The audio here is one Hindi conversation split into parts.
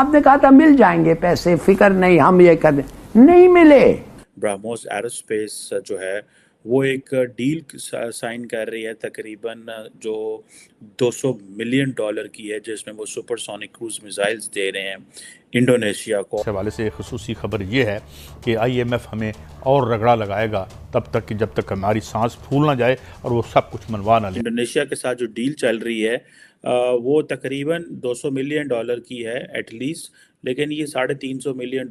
आपने कहा था मिल जाएंगे पैसे, फिक्र नहीं, हम ये कर दें, नहीं मिले। ब्रह्मोस एरोस्पेस जो है वो एक डील साइन कर रही है तकरीबन जो $200 मिलियन की है, जिसमें वो सुपरसोनिक क्रूज मिसाइल्स दे रहे हैं इंडोनेशिया को। इस हवाले से एक खसूसी खबर ये है कि IMF हमें और रगड़ा लगाएगा तब तक कि जब तक हमारी सांस फूल ना जाए और वो सब कुछ मनवा ना ले। इंडोनेशिया के साथ जो डील चल रही है वो तकरीबन $200 मिलियन की है एटलीस्ट, लेकिन ये $350 मिलियन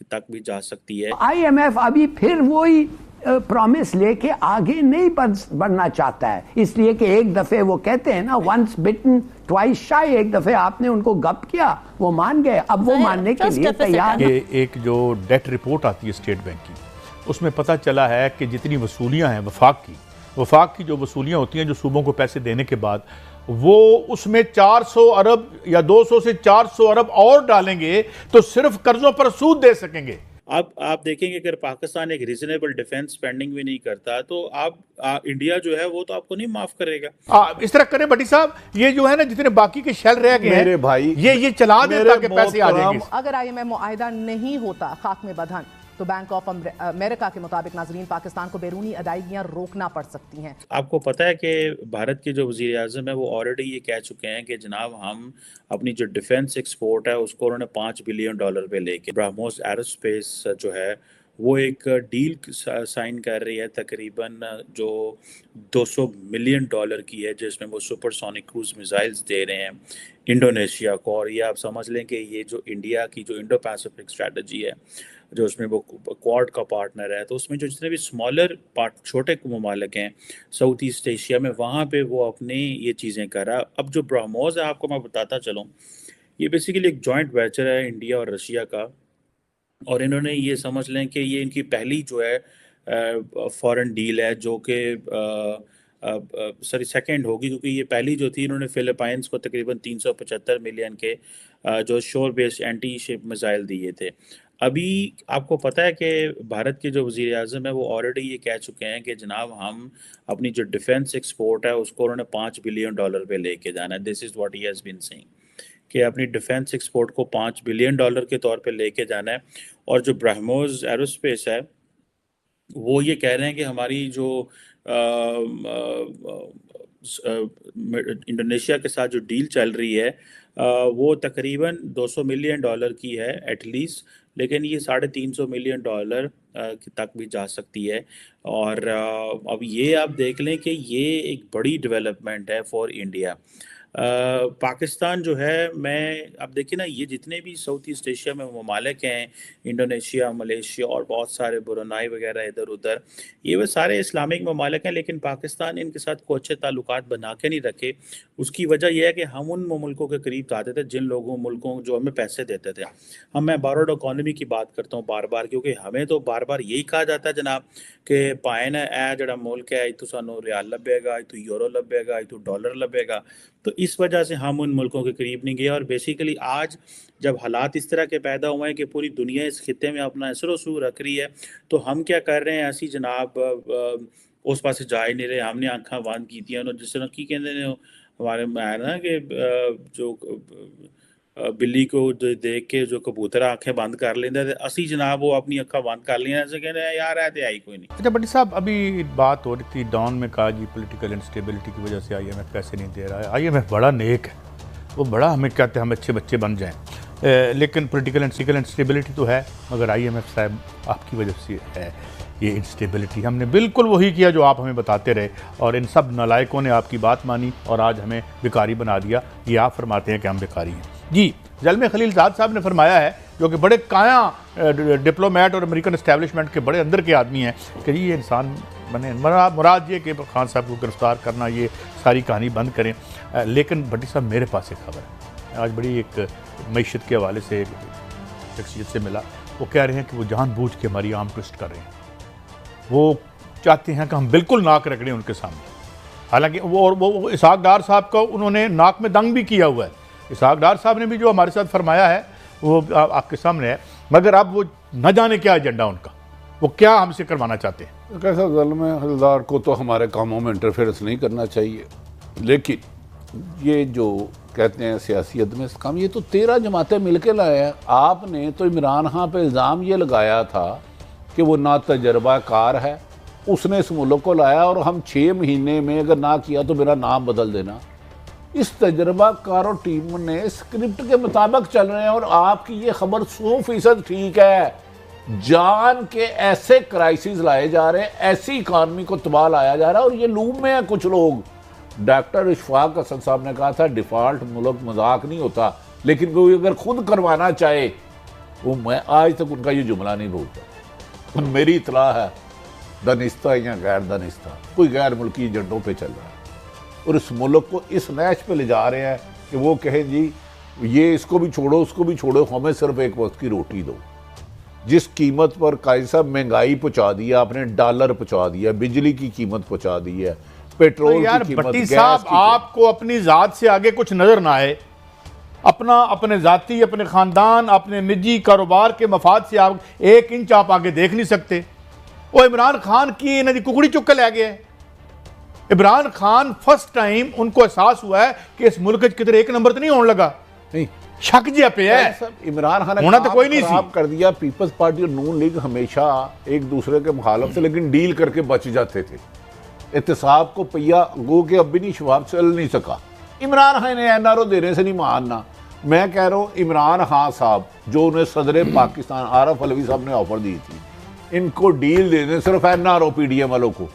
तक भी जा सकती है। IMF अभी फिर वही प्रॉमिस लेके आगे नहीं बढ़ना चाहता है, इसलिए कि एक दफे वो कहते हैं ना, वंस बिटन ट्वाइस शाई, एक दफे आपने उनको गप किया वो मान गए, अब वो मानने के लिए तैयार है। एक जो डेट रिपोर्ट आती है स्टेट बैंक की, उसमें पता चला है कि जितनी वसूलियां हैं वफाक की जो वसूलियां होती हैं जो सूबों को पैसे देने के बाद, वो उसमें 400 अरब या 200 से 400 अरब और डालेंगे तो सिर्फ कर्जों पर सूद दे सकेंगे। अब आप देखेंगे अगर पाकिस्तान एक रीजनेबल डिफेंस स्पेंडिंग भी नहीं करता तो आप इंडिया जो है वो तो आपको नहीं माफ करेगा। इस तरह करें भट्टी साहब, ये जो है ना जितने बाकी के शेल रह गए मेरे भाई, ये चला दे ताकि पैसे आ जाएंगे। अगर IMF मुआहिदा नहीं होता खाक में बंधन, तो बैंक ऑफ अमेरिका के मुताबिक नाजरीन पाकिस्तान को बैरूनी अदायगियां रोकना पड़ सकती हैं। आपको पता है कि भारत के जो वज़ीर आज़म है वो ऑलरेडी ये कह चुके हैं कि जनाब हम अपनी जो डिफेंस एक्सपोर्ट है उसको उन्होंने $5 बिलियन पे लेके ब्रह्मोस एरोस्पेस जो है वो एक डील साइन कर रही है तकरीबन जो $200 मिलियन की है, जिसमें वो सुपरसोनिक क्रूज मिसाइल्स दे रहे हैं इंडोनेशिया को। और ये आप समझ लें कि ये जो इंडिया की जो इंडो पैसिफिक स्ट्रेटजी है, जो उसमें वो क्वाड का पार्टनर है, तो उसमें जो जितने भी स्मॉलर छोटे ममालिक हैं साउथ ईस्ट एशिया में, वहाँ पे वो अपने ये चीज़ें कर रहा है। अब जो ब्रह्मोस है आपको मैं बताता चलूँ, ये बेसिकली एक जॉइंट वेंचर है इंडिया और रशिया का, और इन्होंने ये समझ लें कि ये इनकी पहली जो है फॉरेन डील है जो कि सेकंड होगी, क्योंकि ये पहली जो थी इन्होंने फिलीपाइंस को तकरीबन 375 मिलियन के जो शोर बेस्ड एंटी शिप मिसाइल दिए थे। अभी आपको पता है कि भारत के जो वज़ीर आज़म है वो ऑलरेडी ये कह चुके हैं कि जनाब हम अपनी जो डिफेंस एक्सपोर्ट है उसको उन्होंने $5 बिलियन पे लेके जाना है। This is what he has been saying कि अपनी डिफेंस एक्सपोर्ट को $5 बिलियन के तौर पे लेके जाना है। और जो ब्रह्मोस एरोस्पेस है वो ये कह रहे हैं कि हमारी जो इंडोनेशिया के साथ जो डील चल रही है वो तकरीबन $200 मिलियन की है एटलीस्ट, लेकिन ये $350 मिलियन तक भी जा सकती है। और अब ये आप देख लें कि ये एक बड़ी डेवलपमेंट है फॉर इंडिया। पाकिस्तान जो है, मैं अब देखिए ना, ये जितने भी साउथ ईस्ट एशिया में ममालिक हैं, इंडोनेशिया, मलेशिया और बहुत सारे ब्रुनाई वगैरह इधर उधर, ये वो सारे इस्लामिक ममालिक हैं, लेकिन पाकिस्तान इनके साथ कोई अच्छे ताल्लुकात बना के नहीं रखे। उसकी वजह यह है कि हम उन मुल्कों के करीब आते थे जिन मुल्कों जो हमें पैसे देते थे। मैं बारोड इकॉनमी की बात करता हूँ बार बार, क्योंकि हमें तो बार बार यही कहा जाता है जनाब कि पाए ना ए जड़ा मुल्क है इतों सानू रियाल लभेगा, इतों यूरो लभेगा, इतों डॉलर लभेगा। तो इस वजह से हम उन मुल्कों के करीब नहीं गए। और बेसिकली आज जब हालात इस तरह के पैदा हुए हैं कि पूरी दुनिया इस खित्ते में अपना असर वसूल रख रही है, तो हम क्या कर रहे हैं, ऐसी जनाब उस पास जा ही नहीं रहे, हमने आँखें बंद की थी। जिस तरह की कहते हैं हमारे में है ना कि जो बिल्ली को देख के जो कबूतर आंखें बंद कर लेंगे, असी जनाब वो अपनी अखा बंद कर लिया, ऐसे कहते हैं यार है तो आई कोई नहीं। अच्छा भट्टी साहब, अभी बात हो रही थी डॉन में, कहा जी पॉलिटिकल इंस्टेबिलिटी की वजह से IMF पैसे नहीं दे रहा है। IMF बड़ा नेक है, वो बड़ा हमें कहते हैं हम अच्छे बच्चे बन जाएं, लेकिन पॉलिटिकल इंस्टेबिलिटी तो है, मगर IMF साहब आपकी वजह से है ये इंस्टेबिलिटी। हमने बिल्कुल वही किया जो आप हमें बताते रहे, और इन सब नालायकों ने आपकी बात मानी और आज हमें भिखारी बना दिया। ये आप फरमाते हैं कि हम भिखारी हैं जी। ज़ल्मे खलीलज़ाद साहब ने फरमाया है, जो कि बड़े काया डिप्लोमेट और अमेरिकन एस्टेब्लिशमेंट के बड़े अंदर के आदमी हैं, कि ये इंसान बने, मुराद ये कि खान साहब को गिरफ्तार करना, ये सारी कहानी बंद करें। लेकिन भट्टी साहब मेरे पास एक खबर है, आज बड़ी एक मईशत के हवाले से शख्सियत से मिला, वो कह रहे हैं कि वो जानबूझ के हमारी आर्म ट्विस्ट कर रहे हैं। वो चाहते हैं कि हम बिल्कुल नाक रगड़ें उनके सामने। हालांकि वो इसहाक डार साहब को उन्होंने नाक में दंग भी किया हुआ है। इसहाक डार साहब ने भी जो हमारे साथ फरमाया है वो आपके सामने है, मगर अब वो न जाने क्या एजेंडा उनका, वो क्या हमसे करवाना चाहते हैं। कैसा ज़ल्मे हलदार को तो हमारे कामों में इंटरफेरेंस नहीं करना चाहिए, लेकिन ये जो कहते हैं सियासियत में काम, ये तो 13 जमातें मिलकर लाए हैं। आपने तो इमरान खान पे इल्ज़ाम ये लगाया था कि वो ना तजर्बाकार है, उसने इस मुल्क को लाया और हम 6 महीने में अगर ना किया तो मेरा नाम बदल देना। इस तजर्बाकार टीम ने स्क्रिप्ट के मुताबिक चल रहे हैं और आपकी ये खबर 100% ठीक है। जान के ऐसे क्राइसिस लाए जा रहे हैं, ऐसी इकानमी को तबाह लाया जा रहा है और ये लूप में है कुछ लोग। डॉक्टर इशफाक हसन साहब ने कहा था डिफ़ॉल्ट मुल्क मजाक नहीं होता, लेकिन कोई अगर खुद करवाना चाहे, वो मैं आज तक उनका ये जुमला नहीं भूलता। मेरी इतला है दानिस्ता या गैर दानिस्ता कोई गैर मुल्की एजेंडों पे चल रहा है और इस मुल्क को इस नैश पे ले जा रहे हैं कि वो कहें जी ये इसको भी छोड़ो उसको भी छोड़ो, हमें सिर्फ एक वक्त की रोटी दो। जिस कीमत पर काजी साहब महंगाई पहुंचा दी है आपने, डॉलर पहुंचा दिया, बिजली की कीमत पहुंचा दी है, पेट्रोल तो यार की कीमत, भट्टी गैस साहब की आपको अपनी जात से आगे कुछ नजर ना आए, अपने जाती, अपने खानदान, अपने निजी कारोबार के मफाद से आप 1 इंच आप आगे देख नहीं सकते। वो इमरान खान की इन्हें कुकड़ी चुक के ले गए। इमरान खान फर्स्ट टाइम उनको एहसास हुआ है कि इस मुल्क किधर 1 नंबर तो नहीं होने लगा, नहीं शक जिया पे है। सब इमरान खान ने होना तो कोई नहीं खराब कर दिया। पीपल्स पार्टी और नून लीग हमेशा एक दूसरे के मुखालफ से लेकिन डील करके बच जाते थे। एहतसाब को पहिया गो के अब भी नहीं शबाब चल नहीं सका। इमरान खान ने एनआरओ देने से नहीं मानना। मैं कह रहा हूँ इमरान खान साहब जो उन्हें सदर पाकिस्तान आरफ अलवी साहब ने ऑफर दी थी, इनको डील दे दें सिर्फ एनआरओ पीडीएम वालों को,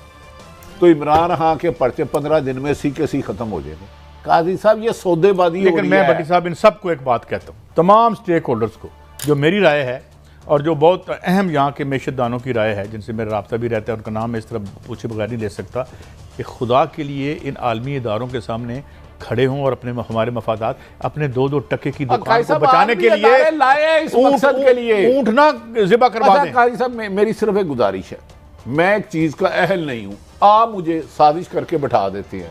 तो इमरान खान के पर्चे 15 दिन में सी के सी खत्म हो जाएंगे। काजी साहब ये सौदेबाजी हो रही है। लेकिन मैं भट्टी साहब इन सबको एक बात कहता हूँ, तमाम स्टेक होल्डर्स को, जो मेरी राय है और जो बहुत अहम यहाँ के मैशतदानों की राय है जिनसे मेरा रब्ता भी रहता है, उनका नाम मैं इस तरह पूछे बगैर नहीं ले सकता, कि खुदा के लिए इन आलमी इदारों के सामने खड़े हों और अपने हमारे मफादात, अपने 2-2 टके की दुकान को बचाने के लिए लाए इस मकसद के लिए ऊंट ना ज़िबा करवा दें। काजी साहब मेरी सिर्फ एक गुजारिश है, मैं एक चीज का अहल नहीं हूं, आप मुझे साजिश करके बैठा देते हैं।